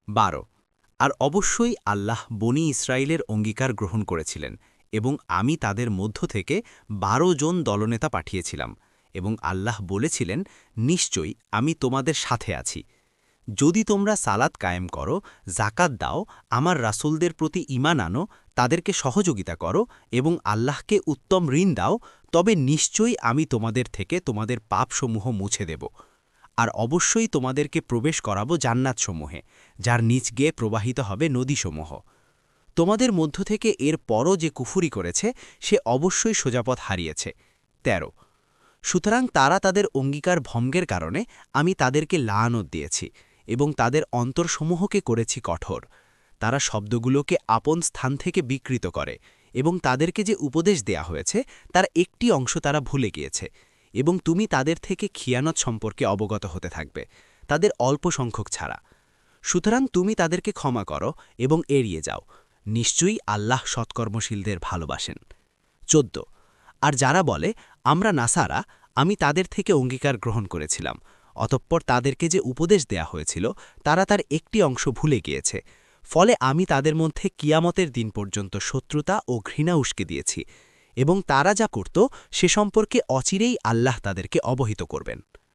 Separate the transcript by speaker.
Speaker 1: 12 আর অবশ্যই আল্লাহ বনি ইসরায়েলের অঙ্গীকার গ্রহণ করেছিলেন এবং আমি তাদের মধ্য থেকে 12 জন দলনেতা পাঠিয়েছিলাম এবং আল্লাহ বলেছিলেন নিশ্চয়ই আমি তোমাদের সাথে আছি যদি তোমরা সালাত কায়েম করো জাকাত দাও আমার রাসূলদের প্রতি ঈমান আনো তাদেরকে সহযোগিতা করো এবং আল্লাহকে উত্তম ঋণ দাও তবে নিশ্চয়ই আমি তোমাদের থেকে তোমাদের পাপসমূহ মুছে দেব আর অবশ্যই তোমাদেরকে প্রবেশ করাবো জান্নাতসমূহে যার নিচ গিয়ে প্রবাহিত হবে নদীসমূহ তোমাদের মধ্য থেকে এর পরও যে কুফুরি করেছে সে অবশ্যই সোজাপথ হারিয়েছে ১৩ সুতরাং তারা তাদের অঙ্গীকার ভঙ্গের কারণে আমি তাদেরকে লাআনত দিয়েছি এবং তাদের অন্তরসমূহকে করেছি কঠোর তারা শব্দগুলোকে আপন স্থান থেকে বিকৃত করে এবং তাদেরকে যে উপদেশ দেয়া হয়েছে তার একটি অংশ তারা ভুলে গিয়েছে এবং তুমি তাদের থেকে খিয়ানত সম্পর্কে অবগত হতে থাকবে তাদের অল্প সংখ্যক ছাড়া সুতরাং তুমি তাদেরকে ক্ষমা করো এবং এড়িয়ে যাও নিশ্চয়ই আল্লাহ সৎকর্মশীলদের ভালোবাসেন ১৪ আর যারা বলে আমরা নাসারা আমি তাদের থেকে অঙ্গীকার গ্রহণ করেছিলাম অতঃপর তাদেরকে যে উপদেশ দেয়া হয়েছিল তারা তার একটি অংশ ভুলে গিয়েছে ফলে আমি তাদের মধ্যে কিয়ামতের দিন পর্যন্ত শত্রুতা ও ঘৃণা উস্কে দিয়েছি এবং তারা যা করত সে সম্পর্কে অচিরেই আল্লাহ তাদেরকে অবহিত করবেন